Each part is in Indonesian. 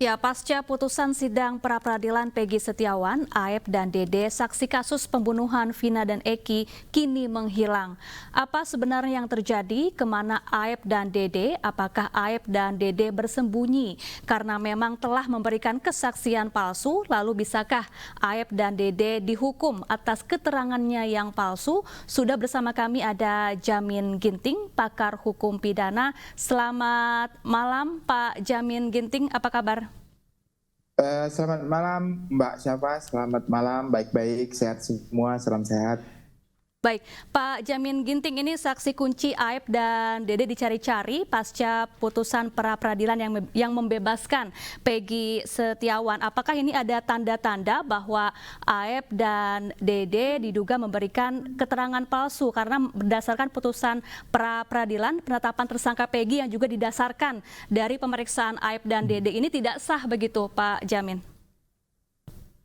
Ya, pasca putusan sidang pra-peradilan Peggy Setiawan, Aep dan Dede, saksi kasus pembunuhan Vina dan Eki kini menghilang. Apa sebenarnya yang terjadi? Kemana Aep dan Dede? Apakah Aep dan Dede bersembunyi karena memang telah memberikan kesaksian palsu? Lalu bisakah Aep dan Dede dihukum atas keterangannya yang palsu? Sudah bersama kami ada Jamin Ginting, pakar hukum pidana. Selamat malam Pak Jamin Ginting, apa kabar? Selamat malam Mbak Syafa, selamat malam, baik-baik, sehat semua, salam sehat. Baik, Pak Jamin Ginting, ini saksi kunci Aep dan Dede dicari-cari pasca putusan pra-peradilan yang membebaskan Peggy Setiawan. Apakah ini ada tanda-tanda bahwa Aep dan Dede diduga memberikan keterangan palsu karena berdasarkan putusan pra-peradilan penetapan tersangka Peggy yang juga didasarkan dari pemeriksaan Aep dan Dede ini tidak sah begitu, Pak Jamin?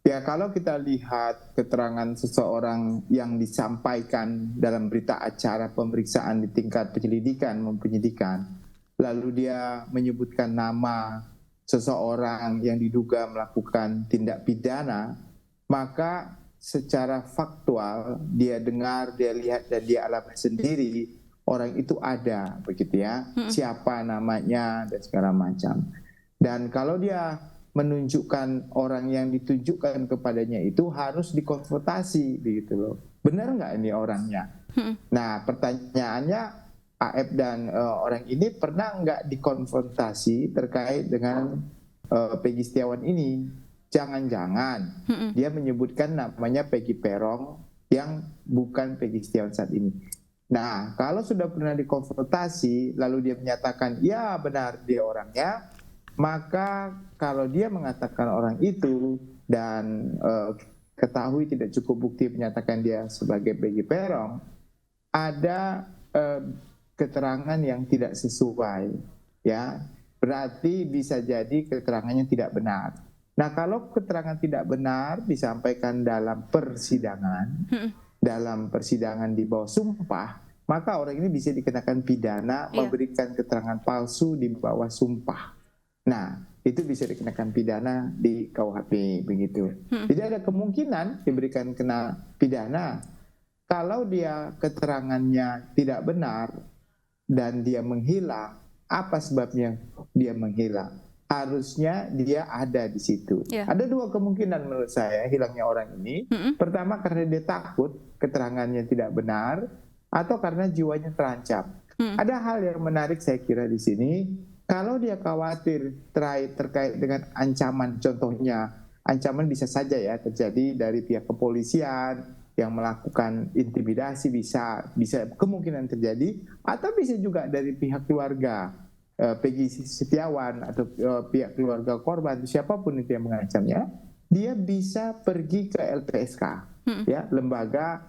Ya, kalau kita lihat keterangan seseorang yang disampaikan dalam berita acara pemeriksaan di tingkat penyelidikan maupun penyidikan, lalu dia menyebutkan nama seseorang yang diduga melakukan tindak pidana, maka secara faktual dia dengar, dia lihat dan dia alami sendiri orang itu ada, begitu ya, siapa namanya dan segala macam. Dan kalau dia menunjukkan orang yang ditunjukkan kepadanya itu harus dikonfrontasi, begitu loh. Benar nggak ini orangnya? Nah, pertanyaannya, Aep dan orang ini pernah nggak dikonfrontasi terkait dengan Peggy Setiawan ini? Jangan-jangan dia menyebutkan namanya Peggy Perong yang bukan Peggy Setiawan saat ini. Nah, kalau sudah pernah dikonfrontasi lalu dia menyatakan ya benar dia orangnya, maka kalau dia mengatakan orang itu dan ketahui tidak cukup bukti menyatakan dia sebagai Peggy Perong, ada keterangan yang tidak sesuai, ya, berarti bisa jadi keterangannya tidak benar. Nah, kalau keterangan tidak benar disampaikan dalam persidangan di bawah sumpah, maka orang ini bisa dikenakan pidana memberikan keterangan palsu di bawah sumpah. Nah, itu bisa dikenakan pidana di KUHP, begitu. Jadi ada kemungkinan diberikan kena pidana kalau dia keterangannya tidak benar dan dia menghilang. Apa sebabnya dia menghilang? Harusnya dia ada di situ. Ada dua kemungkinan menurut saya hilangnya orang ini. Pertama karena dia takut keterangannya tidak benar, atau karena jiwanya terancam. Ada hal yang menarik saya kira di sini. Kalau dia khawatir terkait dengan ancaman, contohnya ancaman bisa saja ya terjadi dari pihak kepolisian yang melakukan intimidasi, bisa kemungkinan terjadi, atau bisa juga dari pihak keluarga Peggy Setiawan atau pihak keluarga korban, siapapun itu yang mengancamnya, dia bisa pergi ke LPSK, ya, lembaga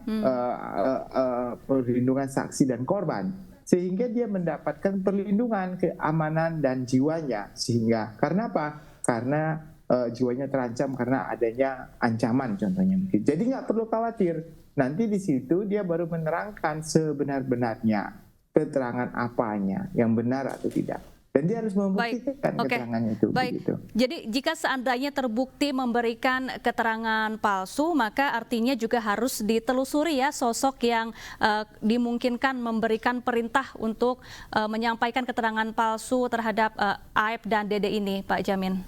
perlindungan saksi dan korban. Sehingga dia mendapatkan perlindungan keamanan dan jiwanya. Sehingga karena apa? Karena jiwanya terancam karena adanya ancaman contohnya. Jadi nggak perlu khawatir. Nanti di situ dia baru menerangkan sebenar-benarnya keterangan apanya yang benar atau tidak. Dan dia harus membuktikan keterangannya itu. Baik. Begitu. Jadi jika seandainya terbukti memberikan keterangan palsu, maka artinya juga harus ditelusuri ya sosok yang dimungkinkan memberikan perintah untuk menyampaikan keterangan palsu terhadap Aep dan Dede ini, Pak Jamin.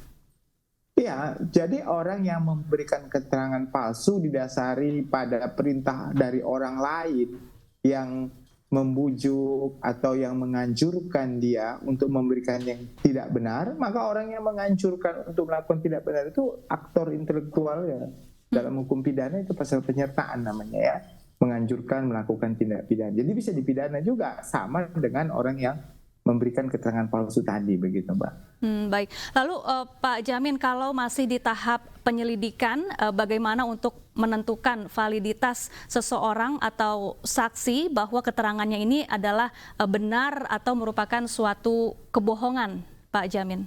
Iya, jadi orang yang memberikan keterangan palsu didasari pada perintah dari orang lain yang membujuk atau yang menganjurkan dia untuk memberikan yang tidak benar, maka orang yang menganjurkan untuk melakukan tidak benar itu aktor intelektual ya. Dalam hukum pidana itu pasal penyertaan namanya ya, menganjurkan melakukan tindak pidana. Jadi bisa dipidana juga sama dengan orang yang memberikan keterangan palsu tadi, begitu Mbak. Baik, lalu Pak Jamin, kalau masih di tahap penyelidikan, bagaimana untuk menentukan validitas seseorang atau saksi bahwa keterangannya ini adalah benar atau merupakan suatu kebohongan, Pak Jamin?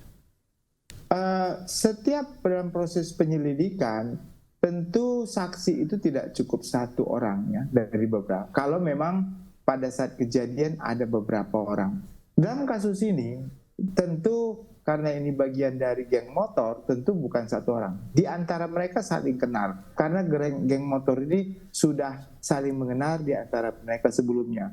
Setiap dalam proses penyelidikan, tentu saksi itu tidak cukup satu orang ya, dari beberapa. Kalau memang pada saat kejadian ada beberapa orang. Dalam kasus ini tentu karena ini bagian dari geng motor, tentu bukan satu orang. Di antara mereka saling kenal, karena geng motor ini sudah saling mengenal di antara mereka sebelumnya.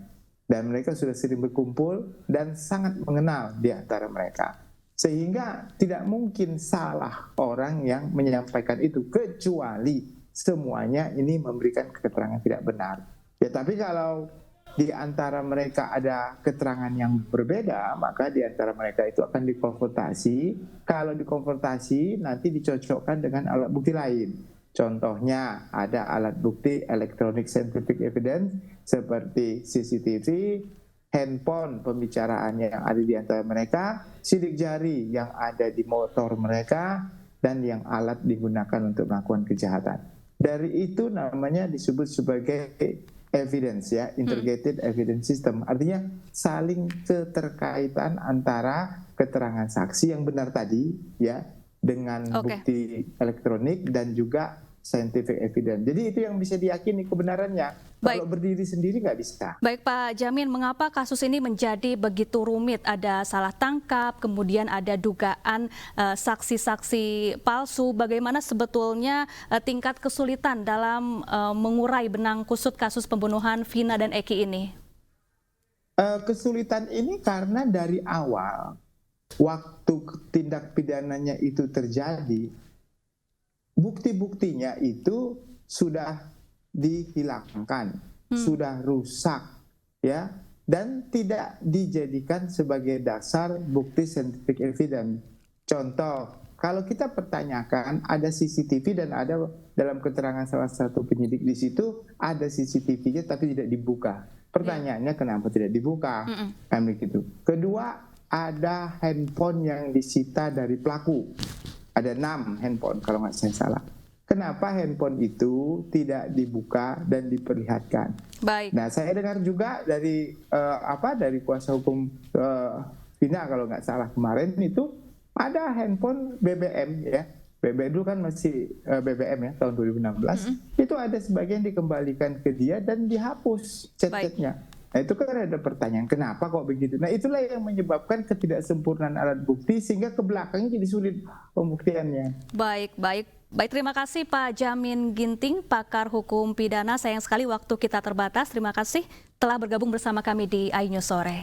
Dan mereka sudah sering berkumpul dan sangat mengenal di antara mereka. Sehingga tidak mungkin salah orang yang menyampaikan itu, kecuali semuanya ini memberikan keterangan tidak benar. Ya, tapi kalau di antara mereka ada keterangan yang berbeda, maka di antara mereka itu akan dikonfrontasi. Kalau dikonfrontasi, nanti dicocokkan dengan alat bukti lain. Contohnya ada alat bukti electronic scientific evidence seperti CCTV, handphone pembicaraan yang ada di antara mereka, sidik jari yang ada di motor mereka, dan yang alat digunakan untuk melakukan kejahatan. Dari itu namanya disebut sebagai evidence, ya, integrated evidence system. Artinya saling keterkaitan antara keterangan saksi yang benar tadi, ya, dengan bukti elektronik dan juga scientific evidence. Jadi itu yang bisa diyakini kebenarannya. Kalau berdiri sendiri nggak bisa. Baik Pak Jamin, mengapa kasus ini menjadi begitu rumit? Ada salah tangkap, kemudian ada dugaan saksi-saksi palsu. Bagaimana sebetulnya tingkat kesulitan dalam mengurai benang kusut kasus pembunuhan Vina dan Eki ini? Kesulitan ini karena dari awal, waktu tindak pidananya itu terjadi, bukti-buktinya itu sudah dihilangkan, sudah rusak, ya, dan tidak dijadikan sebagai dasar bukti scientific evidence. Contoh, kalau kita pertanyakan ada CCTV dan ada dalam keterangan salah satu penyidik di situ ada CCTV-nya tapi tidak dibuka. Pertanyaannya kenapa tidak dibuka? Kan begitu. Kedua, ada handphone yang disita dari pelaku. Ada 6 handphone kalau nggak saya salah. Kenapa handphone itu tidak dibuka dan diperlihatkan? Baik. Nah, saya dengar juga dari dari kuasa hukum Vina kalau nggak salah kemarin itu ada handphone BBM, ya. BBM dulu kan masih BBM, ya, tahun 2016. Itu ada sebagian dikembalikan ke dia dan dihapus chat-chatnya. Nah, itu kan ada pertanyaan, kenapa kok begitu? Nah, itulah yang menyebabkan ketidaksempurnaan alat bukti sehingga ke belakangnya jadi sulit pembuktiannya. Baik, terima kasih Pak Jamin Ginting, pakar hukum pidana. Sayang sekali waktu kita terbatas. Terima kasih telah bergabung bersama kami di iNews Sore.